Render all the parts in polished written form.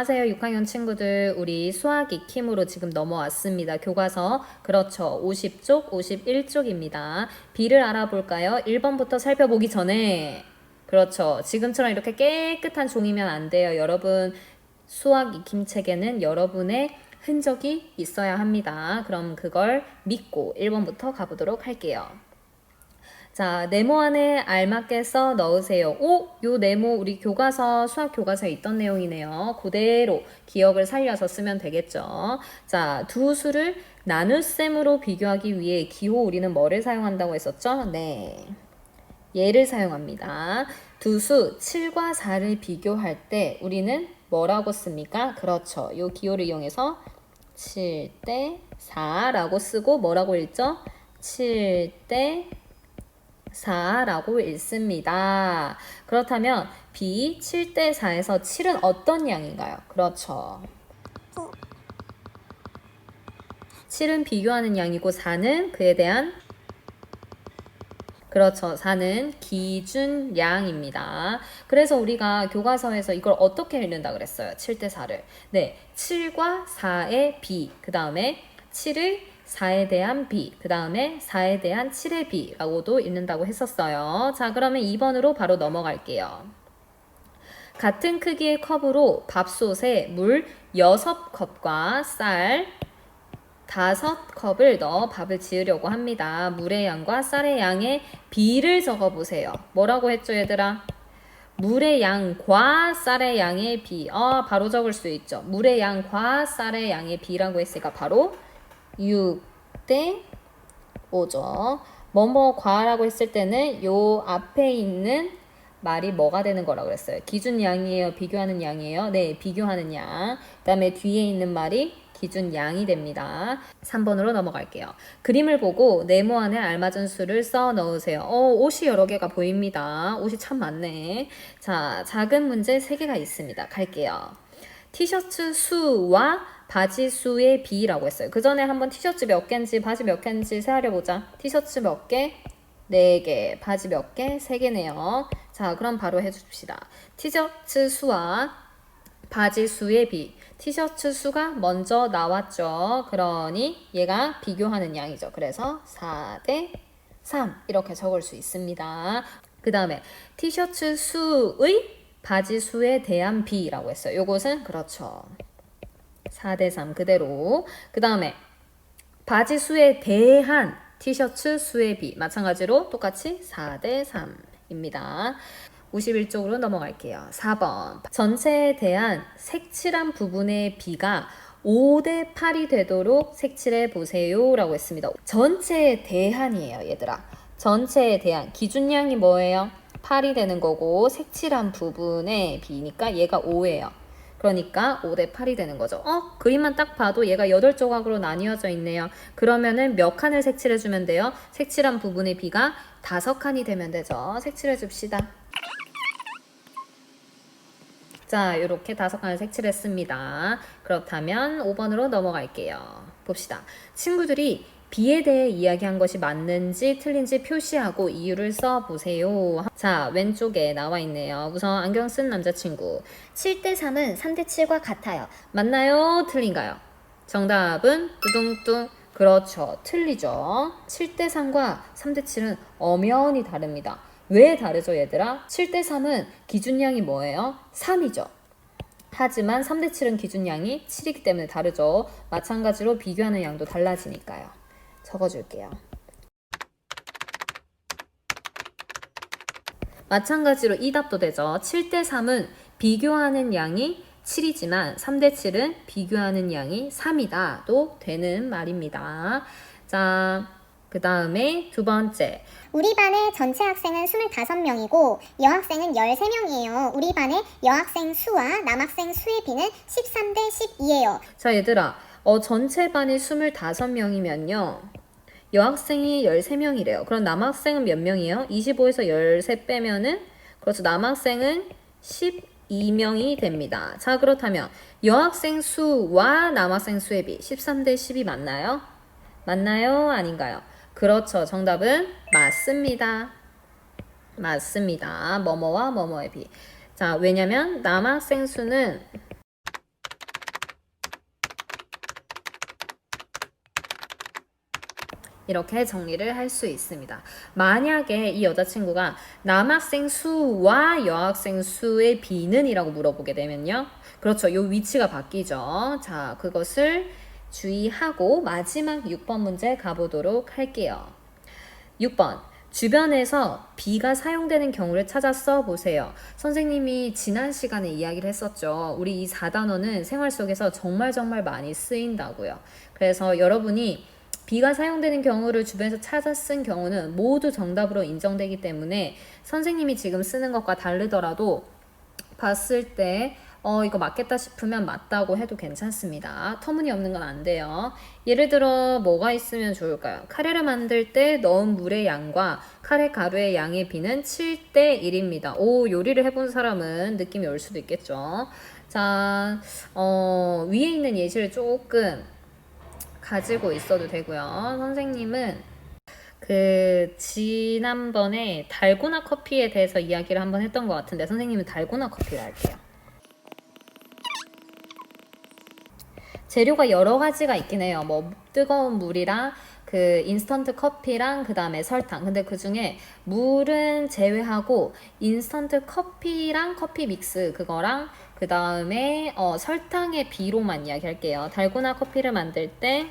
안녕하세요, 6학년 친구들. 우리 수학 익힘으로 지금 넘어왔습니다. 교과서. 그렇죠. 50쪽, 51쪽입니다. B를 알아볼까요? 1번부터 살펴보기 전에. 그렇죠. 지금처럼 이렇게 깨끗한 종이면 안 돼요. 여러분, 수학 익힘 책에는 여러분의 흔적이 있어야 합니다. 그럼 그걸 믿고 1번부터 가보도록 할게요. 자, 네모 안에 알맞게 써 넣으세요. 요 네모 우리 교과서, 수학 교과서에 있던 내용이네요. 그대로 기억을 살려서 쓰면 되겠죠. 자, 두 수를 나눗셈으로 비교하기 위해 기호 우리는 뭐를 사용한다고 했었죠? 네. 얘를 사용합니다. 두 수 7과 4를 비교할 때 우리는 뭐라고 씁니까? 그렇죠. 요 기호를 이용해서 7대 4라고 쓰고 뭐라고 읽죠? 7대 4라고 읽습니다. 그렇다면 B 7대 4에서 7은 어떤 양인가요? 그렇죠. 7은 비교하는 양이고 4는 그에 대한 그렇죠. 4는 기준양입니다. 그래서 우리가 교과서에서 이걸 어떻게 읽는다 그랬어요? 7대 4를. 네, 7과 4의 B, 그 다음에 7을 4에 대한 B, 그 다음에 4에 대한 7의 B라고도 읽는다고 했었어요. 자, 그러면 2번으로 바로 넘어갈게요. 같은 크기의 컵으로 밥솥에 물 6컵과 쌀 5컵을 넣어 밥을 지으려고 합니다. 물의 양과 쌀의 양의 비를 적어보세요. 뭐라고 했죠, 얘들아? 물의 양과 쌀의 양의 비. 바로 적을 수 있죠. 물의 양과 쌀의 양의 비라고 했으니까 바로 6대 5죠. 뭐뭐 과라고 했을 때는 요 앞에 있는 말이 뭐가 되는 거라고 그랬어요? 기준 양이에요? 비교하는 양이에요? 네, 비교하는 양. 그 다음에 뒤에 있는 말이 기준 양이 됩니다. 3번으로 넘어갈게요. 그림을 보고 네모 안에 알맞은 수를 써 넣으세요. 옷이 여러 개가 보입니다. 옷이 참 많네. 자, 작은 문제 3개가 있습니다. 갈게요. 티셔츠 수와 바지 수의 비라고 했어요. 그 전에 한번 티셔츠 몇 개인지 바지 몇 개인지 세하려보자. 티셔츠 몇 개? 4개. 바지 몇 개? 3개네요. 자, 그럼 바로 해줍시다. 티셔츠 수와 바지 수의 비. 티셔츠 수가 먼저 나왔죠. 그러니 얘가 비교하는 양이죠. 그래서 4대 3 이렇게 적을 수 있습니다. 그 다음에 티셔츠 수의 바지 수에 대한 비라고 했어요. 요것은 그렇죠. 4대 3 그대로. 그 다음에 바지 수에 대한 티셔츠 수의 비 마찬가지로 똑같이 4대 3입니다. 51쪽으로 넘어갈게요. 4번. 전체에 대한 색칠한 부분의 비가 5대 8이 되도록 색칠해 보세요 라고 했습니다. 전체에 대한이에요, 얘들아. 전체에 대한 기준량이 뭐예요? 8이 되는 거고 색칠한 부분의 비니까 얘가 5예요. 그러니까 5대 8이 되는 거죠. 그림만 딱 봐도 얘가 8조각으로 나뉘어져 있네요. 그러면은 몇 칸을 색칠해 주면 돼요? 색칠한 부분의 비가 5칸이 되면 되죠. 색칠해 줍시다. 자, 이렇게 5칸을 색칠했습니다. 그렇다면 5번으로 넘어갈게요. 봅시다. 친구들이 B에 대해 이야기한 것이 맞는지 틀린지 표시하고 이유를 써보세요. 자, 왼쪽에 나와 있네요. 우선 안경 쓴 남자친구. 7대 3은 3대 7과 같아요. 맞나요? 틀린가요? 정답은 뚜둥뚜. 그렇죠. 틀리죠. 7대 3과 3대 7은 엄연히 다릅니다. 왜 다르죠, 얘들아? 7대 3은 기준량이 뭐예요? 3이죠. 하지만 3대 7은 기준량이 7이기 때문에 다르죠. 마찬가지로 비교하는 양도 달라지니까요. 적어줄게요. 마찬가지로 이 답도 되죠. 7대 3은 비교하는 양이 7이지만 3대 7은 비교하는 양이 3이다도 되는 말입니다. 자, 그 다음에 두 번째. 우리 반의 전체 학생은 25명이고 여학생은 13명이에요. 우리 반의 여학생 수와 남학생 수의 비는 13대 12예요. 자, 얘들아. 전체 반이 25명이면요. 여학생이 13명이래요. 그럼 남학생은 몇 명이에요? 25에서 13 빼면은 그렇죠. 남학생은 12명이 됩니다. 자, 그렇다면 여학생 수와 남학생 수의 비 13대 10이 맞나요? 맞나요? 아닌가요? 그렇죠. 정답은 맞습니다. 맞습니다. 뭐뭐와 뭐뭐의 비. 자, 왜냐면 남학생 수는 이렇게 정리를 할 수 있습니다. 만약에 이 여자친구가 남학생 수와 여학생 수의 비는 이라고 물어보게 되면요. 그렇죠. 요 위치가 바뀌죠. 자, 그것을 주의하고 마지막 6번 문제 가보도록 할게요. 6번. 주변에서 비가 사용되는 경우를 찾아 써보세요. 선생님이 지난 시간에 이야기를 했었죠. 우리 이 4단원은 생활 속에서 정말 많이 쓰인다고요. 그래서 여러분이 비가 사용되는 경우를 주변에서 찾아 쓴 경우는 모두 정답으로 인정되기 때문에 선생님이 지금 쓰는 것과 다르더라도 봤을 때 이거 맞겠다 싶으면 맞다고 해도 괜찮습니다. 터무니없는 건 안 돼요. 예를 들어 뭐가 있으면 좋을까요? 카레를 만들 때 넣은 물의 양과 카레 가루의 양의 비는 7대 1입니다. 오, 요리를 해본 사람은 느낌이 올 수도 있겠죠. 자, 위에 있는 예시를 조금 가지고 있어도 되고요. 선생님은 지난번에 달고나 커피에 대해서 이야기를 한번 했던 것 같은데 선생님은 달고나 커피를 할게요. 재료가 여러 가지가 있긴 해요. 뭐 뜨거운 물이랑 그 인스턴트 커피랑 그 다음에 설탕. 근데 그 중에 물은 제외하고 인스턴트 커피랑 커피 믹스 그거랑 그 다음에 설탕의 비로만 이야기할게요. 달고나 커피를 만들 때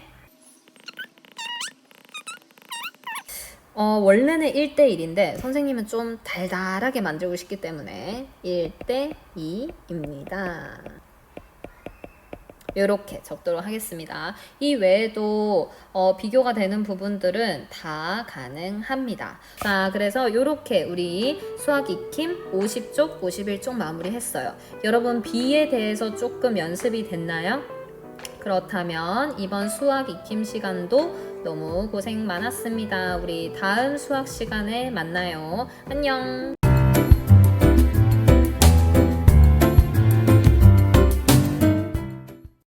원래는 1대1인데 선생님은 좀 달달하게 만들고 싶기 때문에 1대2입니다. 이렇게 적도록 하겠습니다. 이 외에도 비교가 되는 부분들은 다 가능합니다. 자, 그래서 이렇게 우리 수학 익힘 50쪽, 51쪽 마무리했어요. 여러분 비에 대해서 조금 연습이 됐나요? 그렇다면 이번 수학 익힘 시간도 너무 고생 많았습니다. 우리 다음 수학 시간에 만나요. 안녕.